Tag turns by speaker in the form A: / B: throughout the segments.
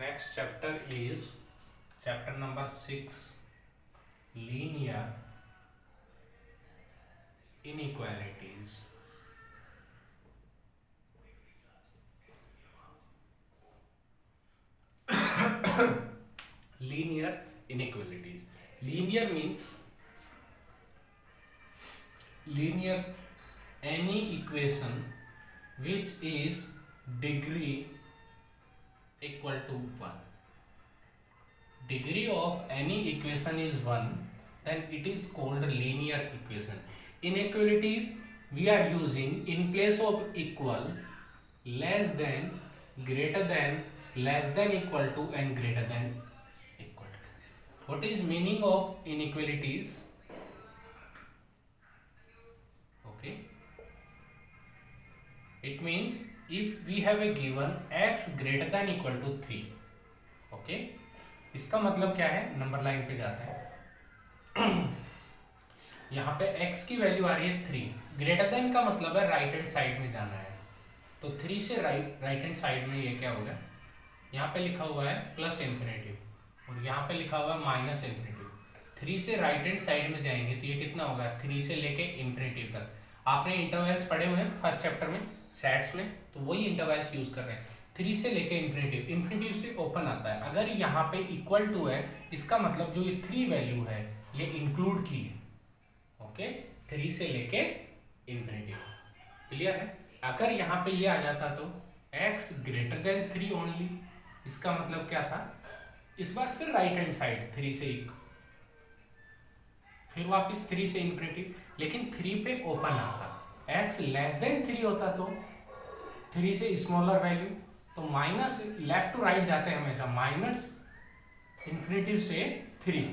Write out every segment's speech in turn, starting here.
A: Next chapter is chapter number 6, linear inequalities. Linear inequalities. Linear means linear any equation which is degree equal to 1. Degree of any equation is 1, then it is called linear equation. Inequalities we are using in place of equal, less than, greater than, less than equal to, and greater than equal to. What is meaning of inequalities? Okay, it means if we have a given x greater than equal to 3. Okay, इसका मतलब क्या है? Number line पे जाते हैं। यहाँ पे x की वैल्यू आ रही है 3, ग्रेटर देन का मतलब है राइट हैंड साइड में जाना है, तो 3 से राइट हैंड साइड में ये क्या होगा? यहाँ पे लिखा हुआ है प्लस इन्फिनेटिव और यहाँ पे लिखा हुआ है माइनस इन्फिनेटिव। 3 से राइट हैंड साइड में जाएंगे तो ये कितना होगा? 3 से लेके इन्फिनेटिव तक। आपने इंटरवल्स पढ़े हुए हैं फर्स्ट चैप्टर में सेट्स में, तो वही इंटरवल्स यूज कर रहे हैं। 3 से लेके इन्फिनेटिव, इन्फिनेटिव से ओपन आता है। अगर यहाँ पे इक्वल टू है, इसका मतलब जो ये 3 वैल्यू है ये इंक्लूड की है। ओके, 3 से लेके इन्फिनेटिव, क्लियर है? अगर यहाँ पे ये आ जाता तो x ग्रेटर देन 3 ओनली, इसका मतलब क्या था? इस बार फिर राइट हैंड साइड 3 से फिर वापस 3 से इन्फिनेटिव, लेकिन 3 पे ओपन आता। x लेस देन 3 होता तो 3 से स्मॉलर वैल्यू, तो माइनस लेफ्ट टू राइट जाते हैं हमेशा, माइनस इन्फिनेटिव से 3,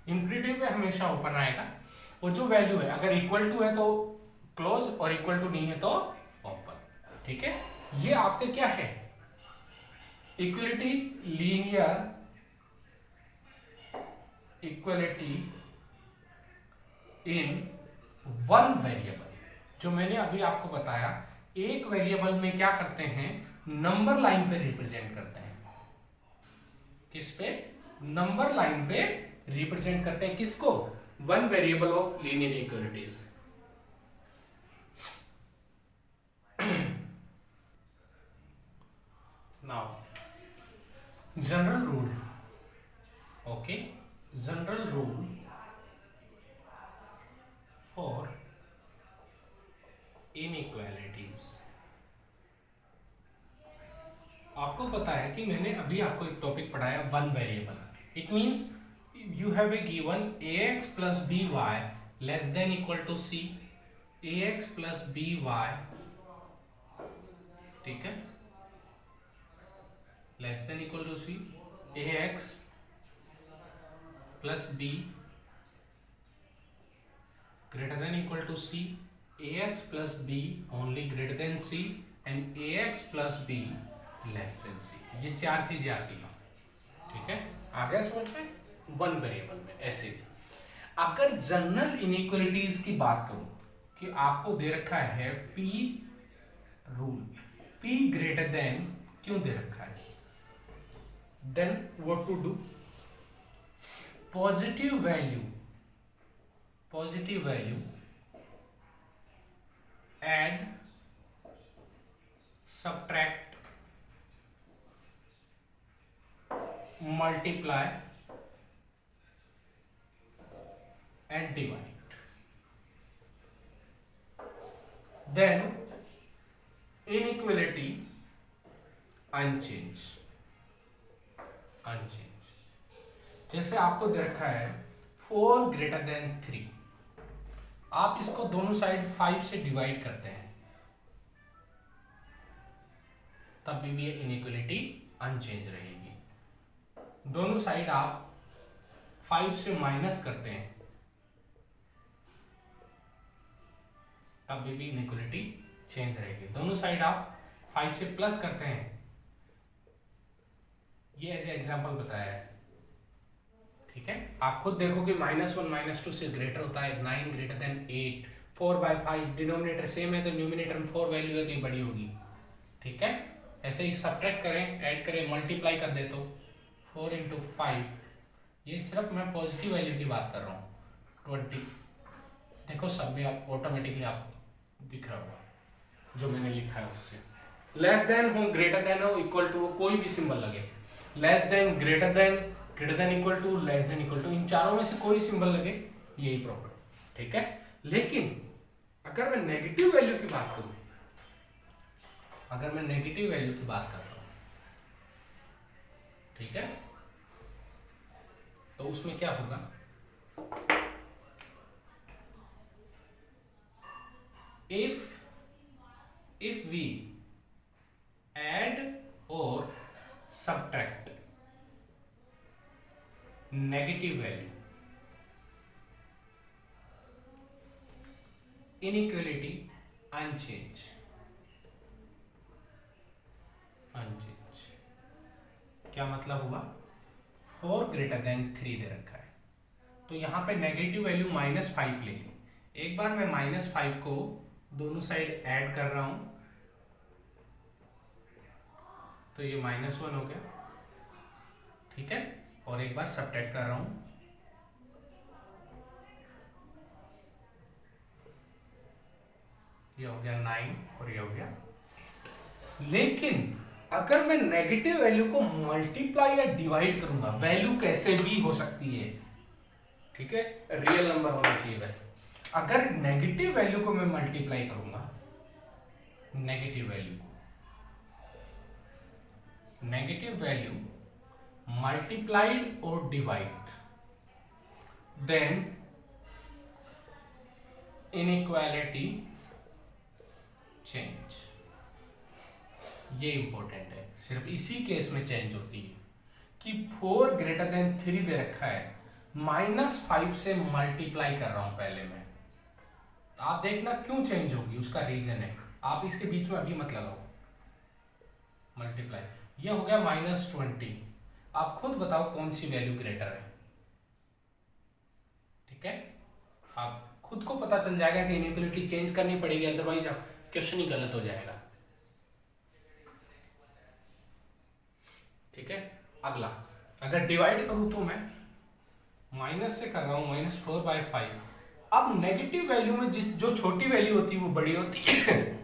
A: इन्फिनेटिव पे हमेशा ओपन आएगा। और जो वैल्यू है अगर इक्वल टू है तो क्लोज और इक्वल टू नहीं है तो ओपन। ठीक है, ये आपके क्या है? Equality, linear equality in one variable. जो मैंने अभी आपको बताया, एक वेरिएबल में क्या करते हैं? नंबर लाइन पे रिप्रेजेंट करते हैं। किस पे? नंबर लाइन पे रिप्रेजेंट करते हैं। किसको? One variable of linear equalities. Now general rule. Okay, general rule for inequalities. आपको पता है कि मैंने अभी आपको एक टॉपिक पढ़ाया one variable. It means you have a given ax plus B Y less than equal to C, ax plus B Y, ठीक है, less than equal to C, ax plus B greater than equal to c, ax plus b only greater than c and ax plus b less than c। ये 4 चीजें आती हैं। ठीक है, आ गया समझ में? वन वेरिएबल में ऐसे। अगर जनरल इनइक्वालिटीज की बात करूं कि आपको दे रखा है p rule, p greater than Q दे रखा है? Then what to do? Positive value add, subtract, multiply and divide. Then inequality unchanged। जैसे आपको दे रखा है 4 ग्रेटर देन 3, आप इसको दोनों साइड 5 से डिवाइड करते हैं, तब भी ये इनइक्वालिटी अनचेंज रहेगी। दोनों साइड आप 5 से माइनस करते हैं, तब भी इनइक्वालिटी चेंज रहेगी। दोनों साइड आप 5 से प्लस करते हैं, ये ऐसे एग्जांपल बताया है। ठीक है, आप खुद देखो कि -1 -2 से ग्रेटर होता है 9 ग्रेटर देन 8, 4/5, डिनोमिनेटर सेम है तो न्यूमिनेटर में 4 वैल्यू है तो ये बड़ी होगी। ठीक है, ऐसे ही सब्ट्रैक्ट करें, ऐड करें, मल्टीप्लाई कर दे तो 4 इंटू 5, ये सिर्फ मैं पॉजिटिव वैल्यू की बात कर रहा हूँ, 20। देखो सब में आप ऑटोमेटिकली आपको दिख रहा होगा जो मैंने लिखा है उससे। लेस देन हो, ग्रेटर देन हो, इक्वल टू हो, कोई भी सिंबल लगे, less than, greater than equal to, less than equal to, इन चारों में से कोई सिंबल लगे, यही प्रॉपर्टी, ठीक है। लेकिन अगर मैं नेगेटिव वैल्यू की बात करूं, अगर मैं नेगेटिव वैल्यू की बात करता हूं, ठीक है, तो उसमें क्या होगा, if we add or subtract negative value, inequality unchanged, क्या मतलब हुआ, 4 ग्रेटर देन 3 दे रखा है, तो यहां पे नेगेटिव वैल्यू -5 ले ली। एक बार मैं -5 को दोनों साइड ऐड कर रहा हूं, तो ये -1 हो गया, ठीक है, और एक बार सब्ट्रैक्ट कर रहा हूं, ये हो गया 9 और ये हो गया। लेकिन अगर मैं नेगेटिव वैल्यू को मल्टीप्लाई या डिवाइड करूंगा, वैल्यू कैसे भी हो सकती है, ठीक है, रियल नंबर होना चाहिए बस। अगर नेगेटिव वैल्यू को मैं मल्टीप्लाई करूंगा, नेगेटिव वैल्यू मल्टीप्लाइड और डिवाइड, देन इनइक्वालिटी चेंज। ये इंपॉर्टेंट है, सिर्फ इसी केस में चेंज होती है कि 4 ग्रेटर देन 3 दे रखा है, -5 से मल्टीप्लाई कर रहा हूं पहले मैं, आप देखना क्यों चेंज होगी, उसका रीजन है, आप इसके बीच में अभी मत लगाओ मल्टीप्लाई। ये हो गया -20, आप खुद बताओ कौन सी वैल्यू ग्रेटर है, ठीक है, आप खुद को पता चल जाएगा कि इनइक्वालिटी चेंज करनी पड़ेगी, अदरवाइज आप क्वेश्चन ही गलत हो जाएगा, ठीक है। अगला, अगर डिवाइड करूं तो मैं माइनस से कर रहा हूं, -4/5। अब नेगेटिव वैल्यू में जो छोटी वैल्यू होती है वो बड़ी होती है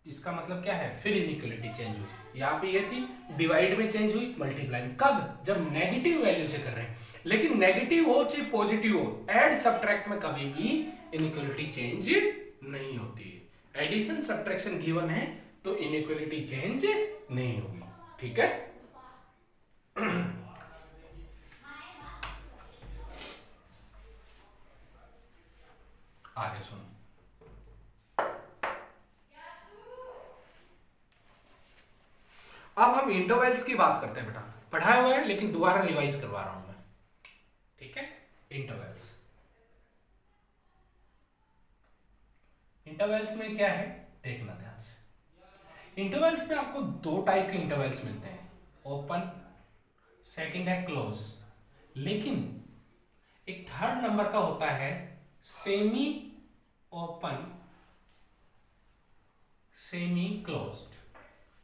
A: इसका मतलब क्या है, फिर इनइक्वालिटी चेंज हुई, यहाँ पे ये थी, डिवाइड में चेंज हुई, मल्टीप्लाई में, कब, जब नेगेटिव वैल्यू से कर रहे हैं। लेकिन नेगेटिव हो चाहे पॉजिटिव हो, ऐड सब्ट्रैक्ट में कभी भी इनइक्वालिटी चेंज नहीं होती है। एडिशन सब्ट्रैक्शन गिवन है तो इनइक्वालिटी चेंज नहीं होगी, ठीक है। आगे सुनो, अब हम इंटरवल्स की बात करते हैं बेटा, पढ़ाया हुआ है लेकिन दोबारा रिवाइज करवा रहा हूं मैं, ठीक है। इंटरवल्स में क्या है देखना ध्यान से। इंटरवल्स में आपको 2 टाइप के इंटरवल्स मिलते हैं, ओपन, सेकंड है क्लोज। लेकिन एक थर्ड नंबर का होता है semi open, semi closed,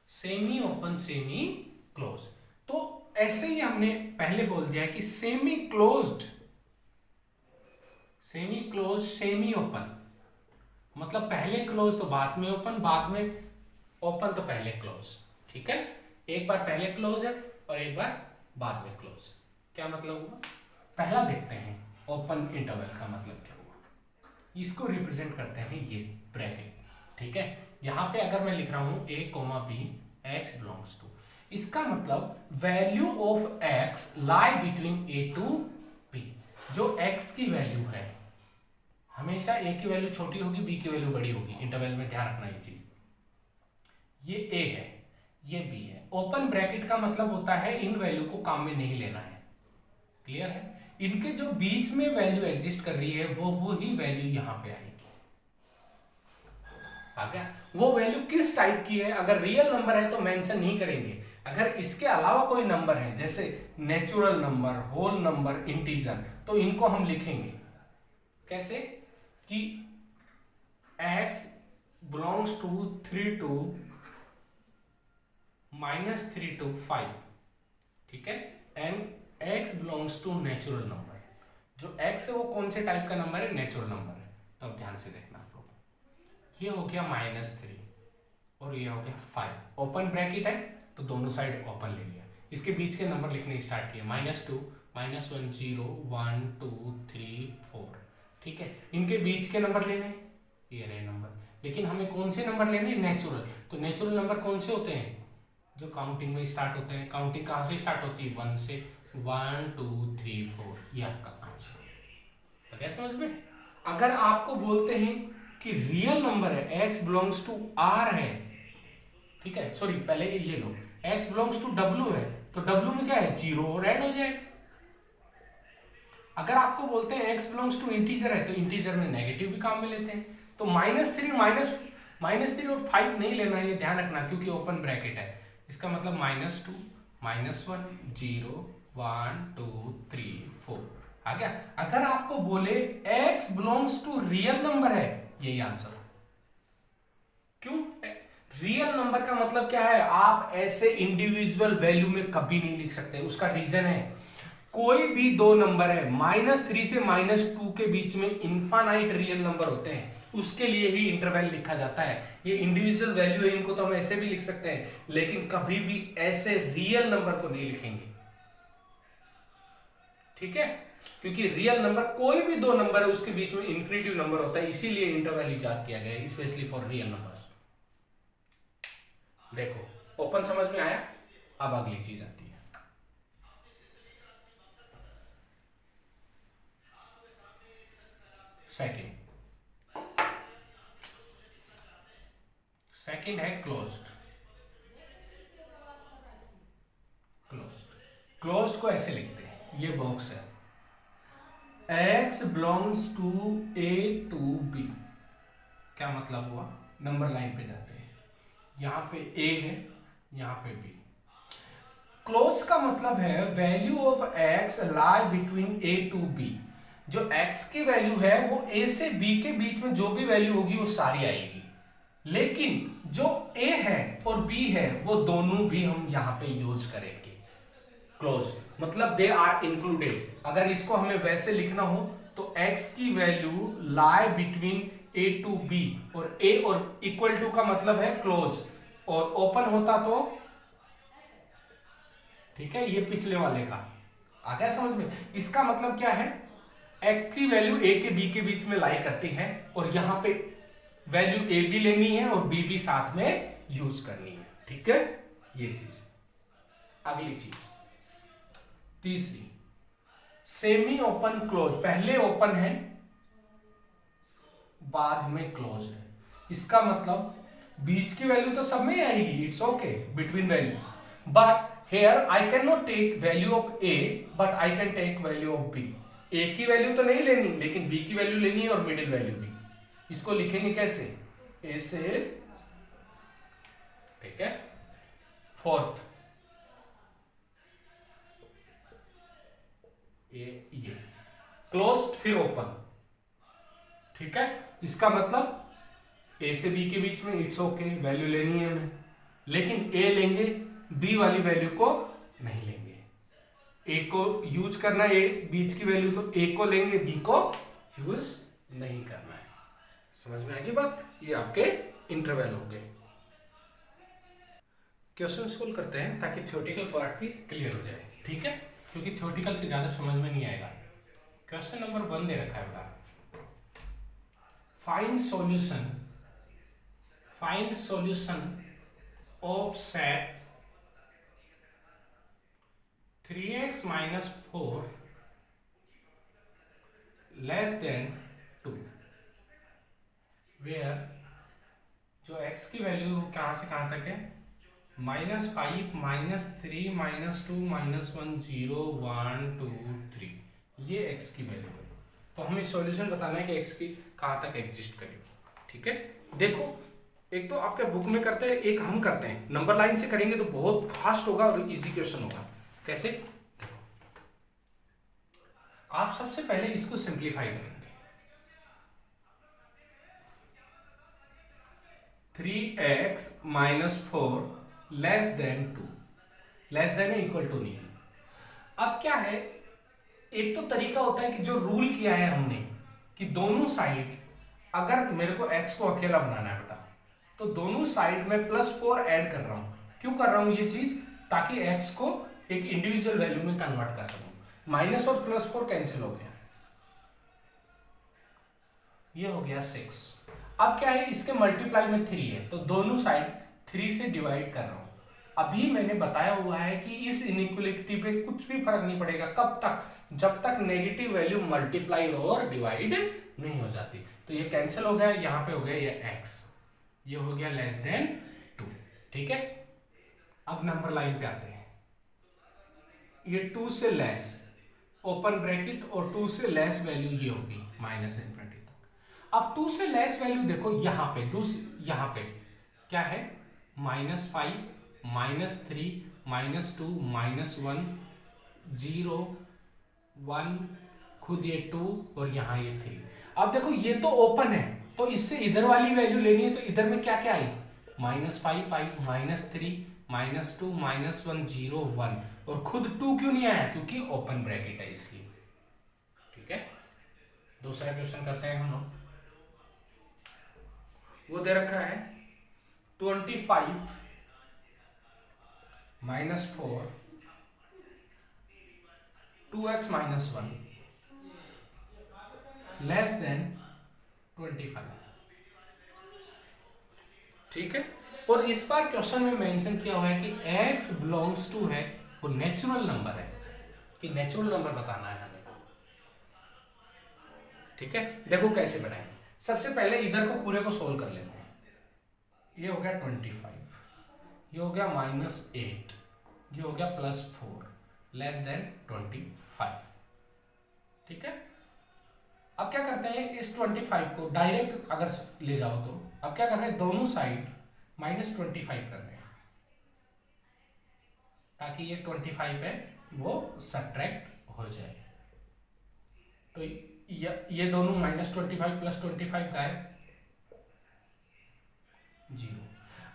A: semi open, semi close. तो ऐसे ही हमने पहले बोल दिया कि सेमी क्लोज्ड, सेमी ओपन, मतलब पहले क्लोज तो बाद में ओपन, बाद में ओपन तो पहले क्लोज, ठीक है। एक बार पहले क्लोज है और एक बार बाद में क्लोज। क्या मतलब हुआ, पहला देखते हैं ओपन इंटरवल का मतलब क्या हुआ। इसको रिप्रेजेंट करते हैं ये ब्रैकेट, ठीक है। यहां पे अगर मैं लिख रहा हूं a, b, x belongs to, इसका मतलब value of x lie between a to b। जो x की वैल्यू है, हमेशा a की वैल्यू छोटी होगी, b की वैल्यू बड़ी होगी, इंटरवल में ध्यान रखना ये चीज। ये a है, ये b है। ओपन ब्रैकेट का मतलब होता है इन वैल्यू को काम में नहीं लेना है, क्लियर है। इनके जो बीच में वैल्यू एग्जिस्ट कर रही है वो ही वैल्यू यहां पे आएगी। आ गया, वो वैल्यू किस टाइप की है, अगर रियल नंबर है तो मेंशन नहीं करेंगे, अगर इसके अलावा कोई नंबर है जैसे natural number, whole number, integer, तो इनको हम लिखेंगे कैसे कि x belongs to 3 to -3 to 5, ठीक है। And x belongs to natural number, जो x है वो कौन से टाइप का नंबर है, नेचुरल नंबर है। तो अब ध्यान से देखना आप लोग, ये हो गया -3 और ये हो गया 5, ओपन ब्रैकेट है तो दोनों साइड ओपन ले लिया। इसके बीच के नंबर लिखने स्टार्ट किए, -2, -1, 0, 1, 2, 3, 4, ठीक है। इनके बीच के नंबर लेने, ये रहे नंबर, लेकिन हमें कौन से नंबर लेने, नेचुरल। तो नेचुरल नंबर कौन से होते हैं, जो काउंटिंग में स्टार्ट होते हैं। काउंटिंग कहाँ से स्टार्ट होती है, 1 से, 1 2 3 4, ये आपका आंसर है। तो क्या समझ में। अगर आपको बोलते हैं कि रियल नंबर है, x बिलोंग्स टू r है, ठीक है, सॉरी पहले ये लो, x बिलोंग्स टू w है, तो w में क्या है, 0 और ऐड हो जाएगा। अगर आपको बोलते हैं x बिलोंग्स टू इंटीजर है, तो इंटीजर में नेगेटिव भी काम में लेते हैं। तो -3 और 5 नहीं लेना है, ये ध्यान रखना, क्योंकि ओपन ब्रैकेट है। इसका मतलब -2, -1, 0, 1 2 3 4 आ गया। अगर आपको बोले x belongs to real number है, यही आंसर। क्यों, रियल नंबर का मतलब क्या है, आप ऐसे इंडिविजुअल वैल्यू में कभी नहीं लिख सकते। उसका रीजन है, कोई भी दो नंबर है, -3 से -2 के बीच में इनफाइनाइट रियल नंबर होते हैं, उसके लिए ही इंटरवल लिखा जाता है। ये इंडिविजुअल वैल्यू है, इनको तो हम ऐसे भी लिख सकते हैं, लेकिन कभी भी ऐसे रियल नंबर को नहीं लिखेंगे, ठीक है। क्योंकि रियल नंबर, कोई भी दो नंबर है उसके बीच में इन्फिनिटिव नंबर होता है, इसीलिए इंटरवल इजाद किया गया है, स्पेशली फॉर रियल नंबर्स। देखो ओपन समझ में आया। अब अगली चीज आती है, सेकंड है क्लोज्ड। क्लोज्ड को ऐसे लिखते हैं, ये बॉक्स है, x belongs to a to b। क्या मतलब हुआ, नंबर लाइन पे जाते हैं, यहां पे a है, यहां पे b। क्लोज का मतलब है value of x lie between a to b। जो x की वैल्यू है वो a से b के बीच में जो भी वैल्यू होगी वो सारी आएगी, लेकिन जो a है और b है वो दोनों भी हम यहां पे यूज करेंगे। क्लोज मतलब दे आर इंक्लूडेड। अगर इसको हमें वैसे लिखना हो तो x की value lie between a to b, और a और इक्वल टू का मतलब है क्लोज, और ओपन होता तो, ठीक है, ये पिछले वाले का आ गया समझ में। इसका मतलब क्या है, x की वैल्यू a के b के बीच में लाई करती है, और यहां पे वैल्यू a भी लेनी है और b भी साथ में यूज करनी है, ठीक है, ये चीज। अगली चीज तीसरी, सेमी ओपन क्लोज। पहले ओपन है बाद में क्लोज है, इसका मतलब बीच की वैल्यू तो सब में आएगी, it's okay, between values, but here I can not take value of a but I can take value of b। a की वैल्यू तो नहीं लेनी, लेकिन b की वैल्यू लेनी है और मिडिल वैल्यू भी। इसको लिखेंगे कैसे, a से, ठीक है, फोर्थ, ये क्लोज्ड फिर ओपन, ठीक है। इसका मतलब a से b के बीच में इट्स ओके, वैल्यू लेनी है हमें, लेकिन a लेंगे, b वाली वैल्यू को नहीं लेंगे। a को यूज करना है, बीच की वैल्यू, तो a को लेंगे, b को यूज नहीं करना है। समझ में आएगी बात। ये आपके इंटरवल हो गए। क्वेश्चन सोल्व करते हैं ताकि थ्योरेटिकल पार्ट भी क्लियर हो जाए, ठीक है, क्योंकि थ्योरेटिकल से ज्यादा समझ में नहीं आएगा। क्वेश्चन नंबर 1 दे रखा है बड़ा, find solution of set 3x minus 4 less than 2, where जो x की वैल्यू कहां से कहां तक है, -5, -3, -2, -1, 0, 1 2 3, ये x की वैल्यू है। तो हमें सॉल्यूशन बताना है कि x की कहां तक एग्जिस्ट करेगी, ठीक है। देखो एक तो आपके बुक में करते हैं, एक हम करते हैं, नंबर लाइन से करेंगे तो बहुत फास्ट होगा और इजी क्वेश्चन होगा। कैसे, देखो आप सबसे पहले इसको सिंप्लीफाई करेंगे, 3x - 4 less than 2, less than है इक्वल टू नहीं है। अब क्या है, एक तो तरीका होता है कि जो रूल किया है हमने कि दोनों साइड, अगर मेरे को x को अकेला बनाना है बेटा, तो दोनों साइड में +4 ऐड कर रहा हूं। क्यों कर रहा हूं ये चीज? ताकि x को एक इंडिविजुअल वैल्यू में कन्वर्ट कर सकूं। माइनस और +4 कैंसिल हो गया, ये हो गया 6। अब क्या है, इसके मल्टीप्लाई में 3 है, तो दोनों साइड 3 से डिवाइड कर रहा हूं। अभी मैंने बताया हुआ है कि इस इनइक्वालिटी पे कुछ भी फर्क नहीं पड़ेगा, कब तक? जब तक नेगेटिव वैल्यू मल्टीप्लाइड और डिवाइड नहीं हो जाती। तो ये कैंसिल हो गया, यहां पे हो गया ये x, ये हो गया लेस देन 2। ठीक है, अब नंबर लाइन पे आते हैं। ये 2 से लेस, ओपन ब्रैकेट, और 2 से लेस वैल्यू ये होगी माइनस इनफिनिटी तक। अब 2 से लेस वैल्यू देखो यहां पे, यहां पे क्या है, -5, -3, -2, -1, 0, 1, खुद ये 2 और यहां ये 3। अब देखो ये तो ओपन है, तो इससे इधर वाली वैल्यू लेनी है, तो इधर में क्या क्या आई, -5 आई, -3, -2, -1, 0, 1, और खुद 2 क्यों नहीं आया? क्योंकि ओपन ब्रैकेट है इसलिए। ठीक है, दूसरा क्वेश्चन करते हैं हम लोग। वो दे रखा है 25 -4, 2x -1 लेस देन 25। ठीक है, और इस बार क्वेश्चन में मेंशन किया हुआ है कि x बिलोंग्स टू है, वो नेचुरल नंबर है, कि नेचुरल नंबर बताना है हमें। ठीक है, देखो कैसे बनाएंगे। सबसे पहले इधर को पूरे को सोल्व कर लेते हैं। ये हो गया 25, ये हो गया -8, ये हो गया +4 लेस देन 25। ठीक है, अब क्या करते हैं, इस 25 को डायरेक्ट अगर ले जाओ तो अब क्या कर रहे हैं, दोनों साइड -25 कर रहे हैं, ताकि ये 25 है वो सब्ट्रैक्ट हो जाए। तो ये दोनों -25 + 25 का है 0।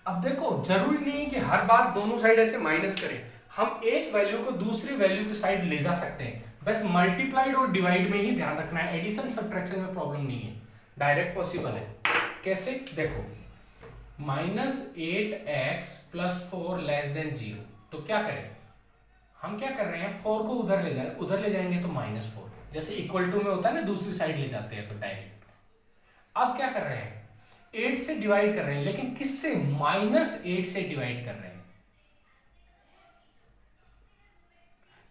A: अब देखो जरूरी नहीं है कि हर बार दोनों साइड ऐसे माइनस करें, हम एक वैल्यू को दूसरी वैल्यू की साइड ले जा सकते हैं, बस मल्टीप्लाइड और डिवाइड में ही ध्यान रखना है, एडिशन सब्ट्रैक्शन में प्रॉब्लम नहीं है, डायरेक्ट पॉसिबल है। कैसे? देखो -8x + 4 लेस देन 0, तो क्या करें, हम क्या कर रहे हैं, 4 को उधर ले जाएंगे तो -4, जैसे इक्वल टू में होता है ना, दूसरी साइड ले जाते हैं तो डायरेक्ट। अब क्या कर रहे हैं, 8 से डिवाइड कर रहे हैं, लेकिन किससे, -8 से डिवाइड कर रहे हैं।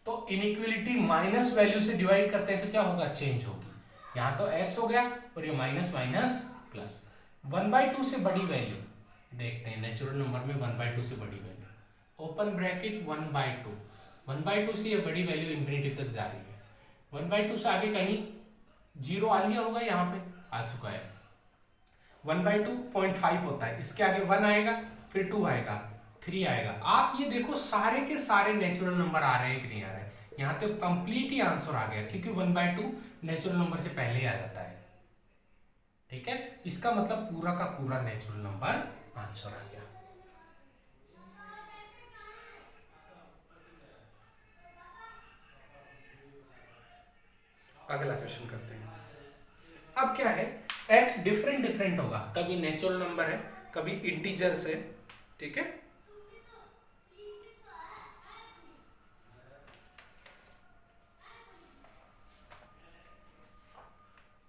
A: तो इनइक्वालिटी माइनस वैल्यू से डिवाइड करते हैं तो क्या होगा, चेंज होगी। यहां तो x हो गया और ये माइनस माइनस प्लस। 1/2 से बड़ी वैल्यू देखते हैं, नेचुरल नंबर में 1/2 से बड़ी वैल्यू, ओपन ब्रैकेट 1/2, 1/2 से ये बड़ी वैल्यू इंफिनिटी तक जा रही है। 1/2 से आगे कहीं 0 आ लिया होगा, यहाँ पे आ चुका है। 1/2 0.5 होता है, इसके आगे 1 आएगा, फिर 2 आएगा, 3 आएगा। आप ये देखो सारे के सारे नेचुरल नंबर आ रहे हैं कि नहीं आ रहे हैं, यहाँ तो कंप्लीट ही आंसर आ गया, क्योंकि 1/2 नेचुरल नंबर से पहले ही आ जाता है। ठीक है, इसका मतलब पूरा का पूरा नेचुरल नंबर आंसर आ गया। अगला क्वेश्चन करते हैं। अब क्या है, x डिफरेंट होगा, कभी नेचुरल नंबर है, कभी इंटीजर्स है। ठीक है,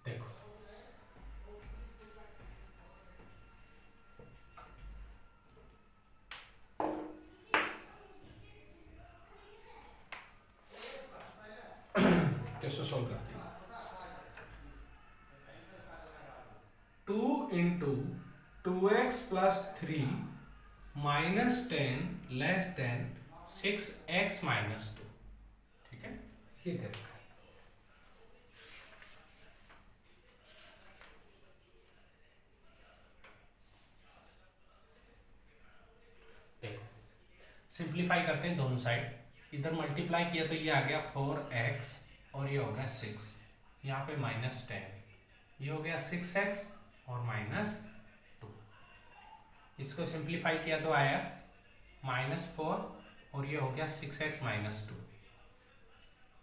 A: देखो कैसे सॉल्व करते हैं। 2 × 2x + 3 -10 लेस देन 6x - 2। ठीक है, ये दे रखा है। देखो सिंप्लीफाई करते हैं दोनों साइड, इधर मल्टीप्लाई किया तो ये आ गया 4x और ये हो गया 6, यहाँ पे -10, ये हो गया 6x और -2। इसको सिंप्लीफाई किया तो आया -4 और ये हो गया 6x - 2।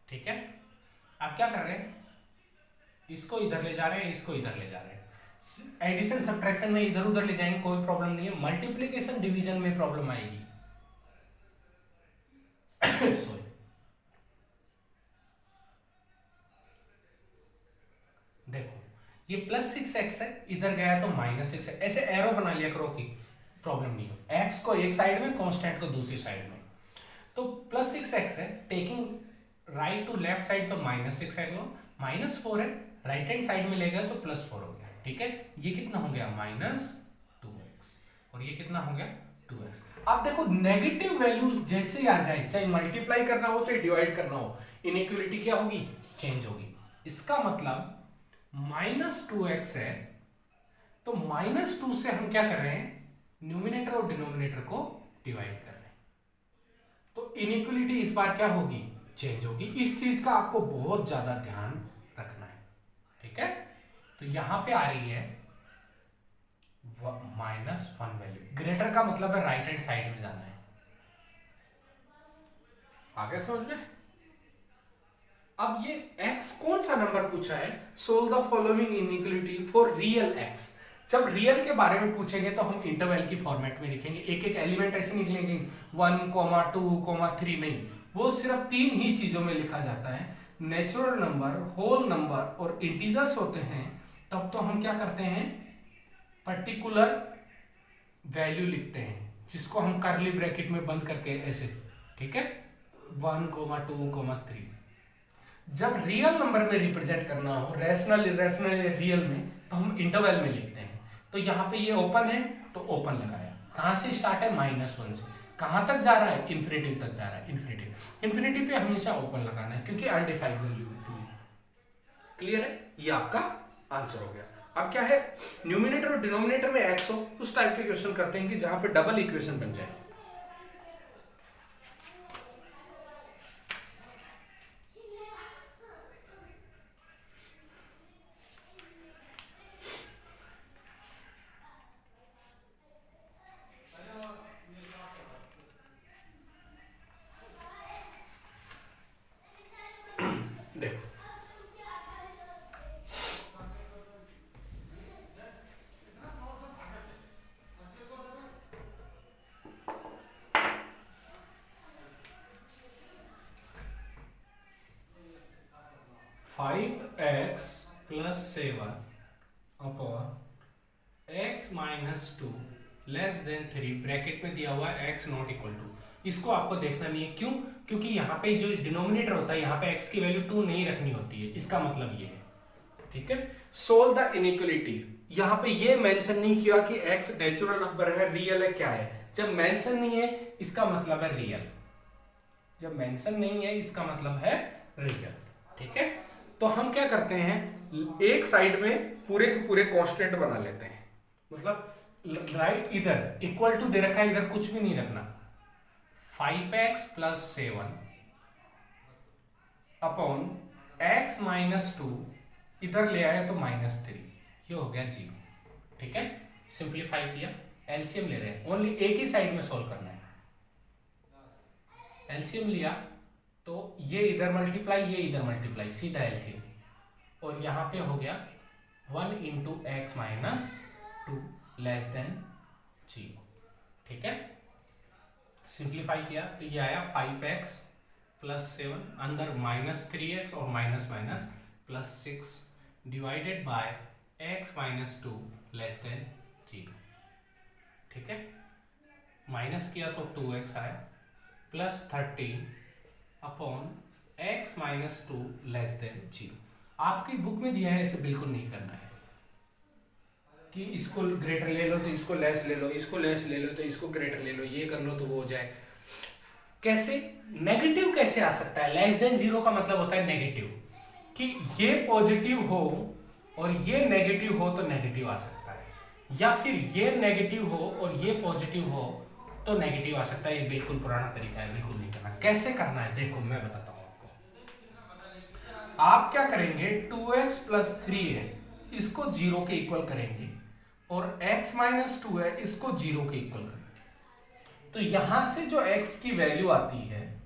A: ठीक है, अब क्या कर रहे हैं, इसको इधर ले जा रहे हैं, इसको इधर ले जा रहे हैं। एडिशन सब्ट्रैक्शन में इधर उधर ले जाएंगे, कोई प्रॉब्लम नहीं है। मल्टीप्लिकेशन डिवीजन में प्रॉब्लम आएगी। सॉरी, देखो ये +6x है, इधर गया तो -6 है। ऐसे एरो बना लिया करो कि प्रॉब्लम नहीं हो। x को एक साइड में, कांस्टेंट को दूसरी साइड में। तो +6x है, taking right to left side तो -6 है, -4 है, राइट हैंड साइड में ले गया तो +4 हो गया। ठीक है, ये कितना हो गया -2x और ये कितना हो गया 2x। अब देखो नेगेटिव वैल्यू जैसे आ जाए, चाहे मल्टीप्लाई करना हो चाहे डिवाइड करना हो, इनइक्वालिटी क्या होगी, चेंज होगी। इसका मतलब -2x है, तो -2 से हम क्या कर रहे हैं, न्यूमिनेटर और डिनोमिनेटर को डिवाइड कर रहे हैं। तो इनइक्वालिटी इस बार क्या होगी, चेंज होगी। इस चीज का आपको बहुत ज्यादा ध्यान रखना है। ठीक है, तो यहां पे आ रही है -1 वैल्यू। ग्रेटर का मतलब है राइट हैंड साइड में जाना है। आगे समझ में। अब ये x कौन सा नंबर पूछा है, solve the following inequality for real x। जब रियल के बारे में पूछेंगे तो हम इंटरवल की फॉर्मेट में लिखेंगे, एक एक एलिमेंट ऐसे नहीं लिखेंगे 1, 2, 3 नहीं, वो सिर्फ 3 ही चीजों में लिखा जाता है। नेचुरल नंबर, होल नंबर और इंटीजर्स होते हैं, तब तो हम क्या करते हैं, पर्टिकुलर वैल्यू लिखते हैं, जिसको हम कर्ली ब्रैकेट में बंद करके ऐसे। ठीक है, 1, 2, 3। जब रियल नंबर में रिप्रेजेंट करना हो, रैशनल, इरेशनल, रियल में, तो हम इंटरवल में लिखते हैं। तो यहाँ पे ये ओपन है तो ओपन लगाया, कहां से स्टार्ट है, -1 से, कहां तक जा रहा है, इन्फिनिटी तक जा रहा है। इन्फिनिटी पे हमेशा ओपन लगाना है, क्योंकि अनडिफाइंड वैल्यू है। क्लियर है, ये आपका आंसर हो गया। अब क्या है, न्यूमिनेटर और डिनोमिनेटर में x हो, उस टाइप के क्वेश्चन करते हैं कि जहां पे डबल इक्वेशन बन जाए। देखो 5x + 7 अपॉन x - 2 < 3 ब्रैकेट में दिया हुआ x ≠ = इसको आपको देखना नहीं है। क्यों, क्योंकि यहाँ पे जो डिनोमिनेटर होता है, यहाँ पे x की वैल्यू 2 नहीं रखनी होती है। इसका मतलब ये है। ठीक है, सोल्व द इनइक्वालिटी। यहाँ पे ये मेंशन नहीं किया कि x नेचुरल नंबर है, रियल है, क्या है। जब मेंशन नहीं है इसका मतलब है रियल, जब मेंशन नहीं है इसका मतलब है रियल। ठीक है, तो हम क्या करते हैं, एक साइड में पूरे के पूरे कांस्टेंट बना लेते हैं। मतलब राइट इधर इक्वल टू दे रखा है, इधर कुछ भी नहीं रखना। 5x + 7 अपॉन x - 2, इधर ले आए तो -3, ये हो गया 0। ठीक है, सिंप्लीफाई किया, एलसीएम ले रहे हैं, ओनली एक ही साइड में सोल्व करना है। एलसीएम लिया तो ये इधर मल्टीप्लाई, ये इधर मल्टीप्लाई, सीधा एलसीएम, और यहां पे हो गया 1 × x - 2 < 0। ठीक है, सिंप्लीफाई किया तो ये आया 5x + 7, अंदर -3x और माइनस +6 डिवाइडेड बाय x - 2 < 0। ठीक है, माइनस किया तो 2x आया, +13 अपॉन x - 2 < 0। आपकी बुक में दिया है, ऐसे बिल्कुल नहीं करना है कि इसको ग्रेटर ले लो तो इसको लेस ले लो, इसको लेस ले लो तो इसको ग्रेटर ले लो, ये कर लो तो वो हो जाए। कैसे नेगेटिव कैसे आ सकता है, < 0 का मतलब होता है नेगेटिव, कि ये पॉजिटिव हो और ये नेगेटिव हो तो नेगेटिव आ सकता है, या फिर ये नेगेटिव हो और ये पॉजिटिव हो तो नेगेटिव आ सकता है। ये बिल्कुल पुराना तरीका है, बिल्कुल नहीं करना। कैसे करना है देखो मैं बताता हूं आपको। आप क्या करेंगे, 2x + 3 है, इसको 0 के इक्वल करेंगे, और x - 2 है, इसको 0 के इक्वल करेंगे। तो यहां से जो x की वैल्यू आती है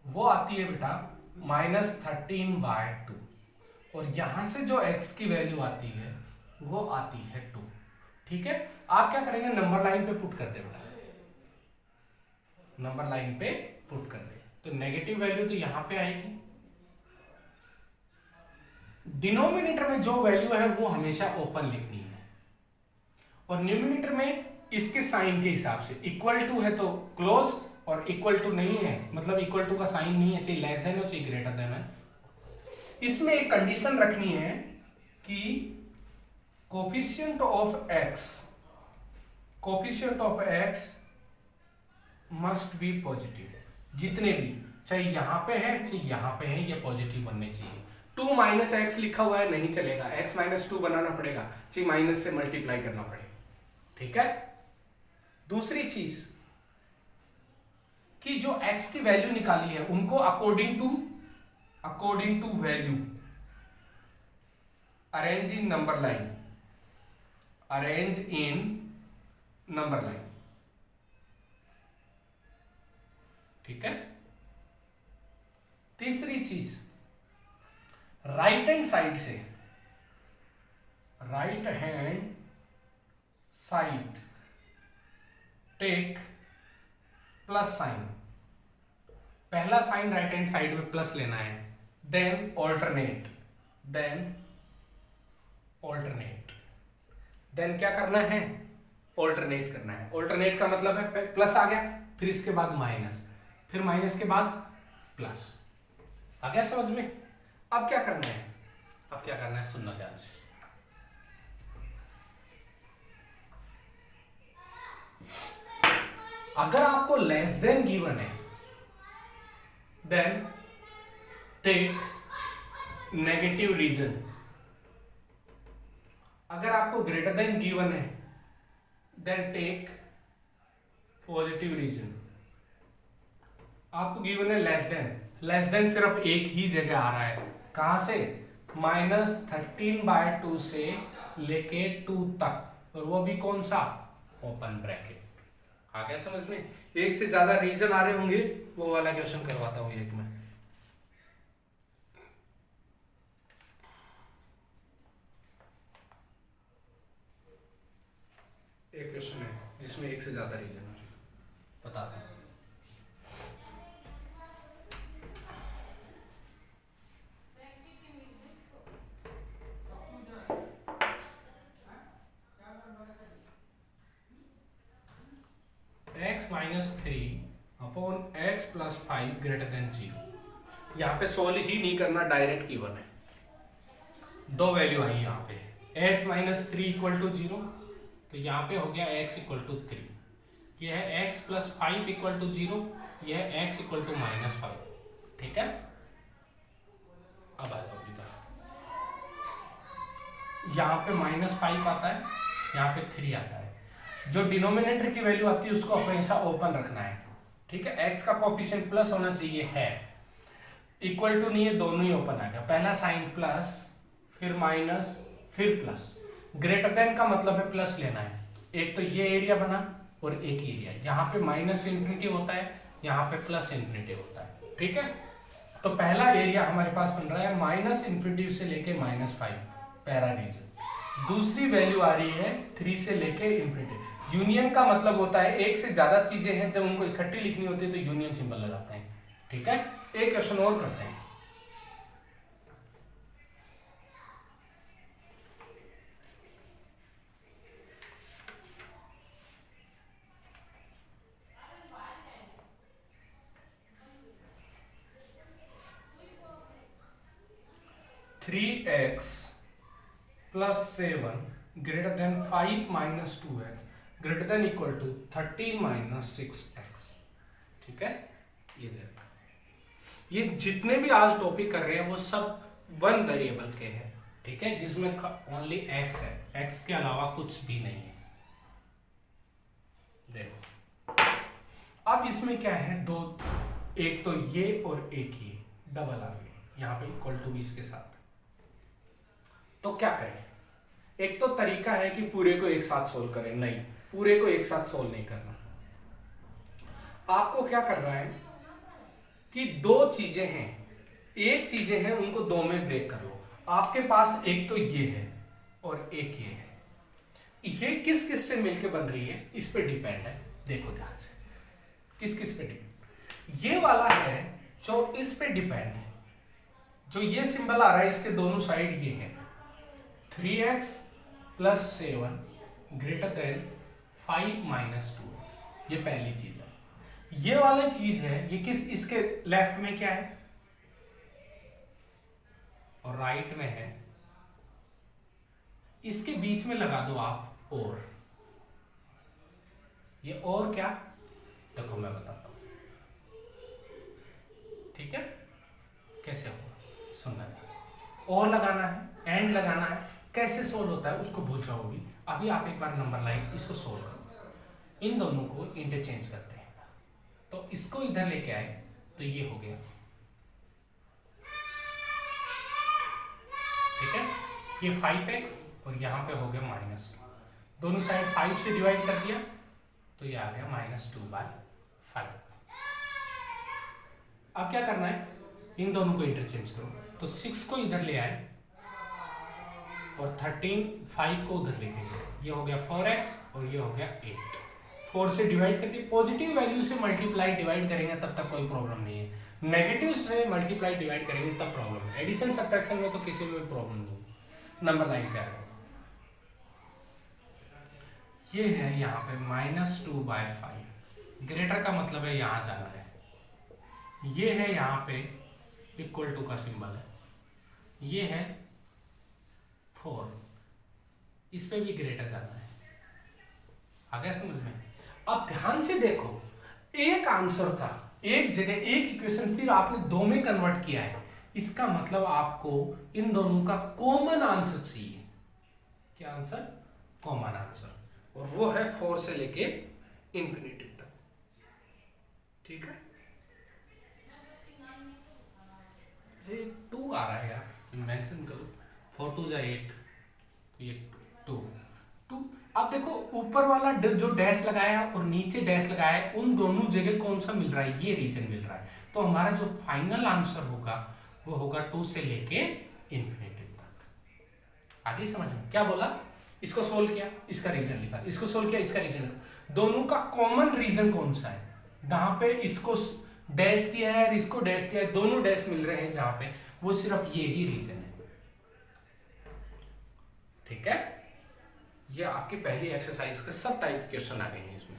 A: वो आती है बेटा -13/2, और यहां से जो x की वैल्यू आती है वो आती है 2। ठीक है, आप क्या करेंगे, नंबर लाइन पे पुट कर दे बेटा, नंबर लाइन पे पुट कर दे। तो नेगेटिव वैल्यू तो यहां पे आएगी, डिनोमिनेटर में जो वैल्यू है वो हमेशा ओपन लिखनी है, और न्यूमिनेटर में इसके साइन के हिसाब से, इक्वल टू है तो क्लोज, और इक्वल टू नहीं है मतलब इक्वल टू का साइन नहीं है, चाहे लेस देन हो चाहे ग्रेटर देन है। इसमें एक कंडीशन रखनी है कि coefficient of x must be positive, जितने भी, चाहे यहां पे है चाहे यहां पे है, ये पॉजिटिव बनने चाहिए। 2 - x लिखा हुआ है नहीं चलेगा, x - 2 बनाना पड़ेगा, चाहे माइनस से मल्टीप्लाई करना पड़ेगा। ठीक है, दूसरी चीज कि जो x की वैल्यू निकाली है उनको according to value arrange in number line, ठीक है। तीसरी चीज, right hand side take plus sign, पहला साइन राइट हैंड साइड में प्लस लेना है, देन ऑल्टरनेट, देन क्या करना है, ऑल्टरनेट करना है। ऑल्टरनेट का मतलब है प्लस आ गया, फिर इसके बाद माइनस, फिर माइनस के बाद प्लस। आ गया समझ में? अब क्या करना है, सुनना ध्यान से। अगर आपको लेस देन गिवन है देन टेक नेगेटिव रीजन, अगर आपको ग्रेटर देन गिवन है देन टेक पॉजिटिव रीजन। आपको गिवन है लेस देन सिर्फ एक ही जगह आ रहा है, कहां से, -13/2 से लेके 2 तक, और वो भी कौन सा, ओपन ब्रैकेट। आ गया समझ में? एक से ज्यादा रीजन आ रहे होंगे, वो वाला क्वेश्चन करवाता हूं एक में। एक क्वेश्चन है जिसमें एक से ज्यादा रीजन है, बताते हैं। x - 3/x + 5 > 0। यहाँ पे सोल्व ही नहीं करना, डायरेक्ट गिवन है, दो वैल्यू आई यहाँ पे, x - 3 = 0, तो यहाँ पे हो गया x = 3, यह है x + 5 = 0, यह है x = -5। ठीक है, अब आ जाओ इधर, यहाँ पे -5 आता है, यहाँ पे 3 आता है। जो डिनोमिनेटर की वैल्यू आती है उसको हमेशा ओपन रखना है। ठीक है, x का कोएफिशिएंट प्लस होना चाहिए, है, इक्वल टू नहीं है, दोनों ही ओपन आ गया, पहला साइन प्लस, फिर माइनस, फिर प्लस। ग्रेटर देन का मतलब है प्लस लेना है, एक तो ये एरिया बना और एक एरिया, यहाँ पे -∞ होता है, यहाँ पे +∞ होता है। ठीक है, तो पहला एरिया हमारे पास बन रहा है -∞ से लेके -5, पहला रीजन। दूसरी वैल्यू आ रही है 3 से लेके ∞। यूनियन का मतलब होता है एक से ज्यादा चीजें हैं, जब उनको इकट्ठी लिखनी होती है तो यूनियन सिंबल लगाते हैं। ठीक है, एक क्वेश्चन और करते हैं। (3x + 7 > 5 - 2x > 13 - 6x। ठीक है, ये देखो, ये जितने भी आज टॉपिक कर रहे हैं वो सब 1 वेरिएबल के हैं। ठीक है, जिसमें ओनली x है, x के अलावा कुछ भी नहीं है। देखो, अब इसमें क्या है, दो, एक तो ये और एक ये डबल आ गए, यहाँ पे = 20 के साथ। तो क्या करें, एक तो तरीका है कि पूरे को एक साथ सोल्व करें, नहीं, पूरे को एक साथ सोल्व नहीं करना। आपको क्या कर रहा है कि दो चीजें हैं, एक चीजें हैं उनको दो में ब्रेक कर लो। आपके पास एक तो ये है और एक ये है, ये किस किस से मिलके बन रही है इस पे डिपेंड है। देखो ध्यान से, किस किस पे डिपेंड, ये वाला है जो इस पे डिपेंड है, जो ये सिंबल आ रहा है इसके दोनों साइड ये है 3x + 7 > 5 - 2x, ये पहली चीज है। ये वाला चीज है ये किस, इसके लेफ्ट में क्या है और राइट में है, इसके बीच में लगा दो आप और, ये और क्या, देखो मैं बताता हूं, ठीक है कैसे होगा, सुनना ध्यान से। और लगाना है, एंड लगाना है, कैसे सोल्व होता है उसको भूल जाओगी। अभी आप एक बार नंबर लाइन इसको सोल्व करो, इन दोनों को इंटरचेंज करते हैं। तो इसको इधर लेके आए तो ये हो गया, ठीक है, ये 5x और यहां पे हो गया -2, दोनों साइड 5 से डिवाइड कर दिया तो ये आ गया -2/5। अब क्या करना है, इन दोनों को इंटरचेंज करो, तो 6 को इधर ले आए और 5 को उधर लेके गए, ये हो गया 4x और ये हो गया 8। 4 से डिवाइड कर दिया, पॉजिटिव वैल्यू से मल्टीप्लाई डिवाइड करेंगे तब तक कोई प्रॉब्लम नहीं है, नेगेटिव से मल्टीप्लाई डिवाइड करेंगे तब प्रॉब्लम है। एडिशन सब्ट्रैक्शन में तो किसी में प्रॉब्लम नहीं। नंबर लाइन क्या है, ये है यहाँ पे -2/5, ग्रेटर का मतलब है यहाँ जाना है, ये है यहाँ पे इक्वल टू का सिंबल है, ये है 4, इस पे भी ग्रेटर जाना है। आ गया समझ में? अब ध्यान से देखो, एक आंसर था, एक जगह एक इक्वेशन, फिर आपने दो में कन्वर्ट किया है, इसका मतलब आपको इन दोनों का कॉमन आंसर चाहिए। क्या आंसर? कॉमन आंसर, और वो है 4 से लेके इंफिनिटी तक, ठीक है। ये 2 आ रहा है यार, मेंशन करो, 4 × 2 = 8, तो ये 2। अब देखो ऊपर वाला जो डैश लगाया और नीचे डैश लगाया, उन दोनों जगह कौन सा मिल रहा है, ये रीजन मिल रहा है। तो हमारा जो फाइनल आंसर होगा वो होगा 2 से लेके इंफिनिटी तक। आगे समझ में? क्या बोला, इसको सोल्व किया, इसका रीजन लिखा, इसको सोल्व किया, इसका रीजन लिखा, दोनों का कॉमन रीजन कौन सा है, जहां पे इसको डैश किया है और इसको डैश किया है, दोनों डैश मिल रहे हैं जहां पे, वो सिर्फ ये ही रीजन है, ठीक है। ये आपकी पहली एक्सरसाइज के सब टाइप के क्वेश्चन आ गए हैं इसमें।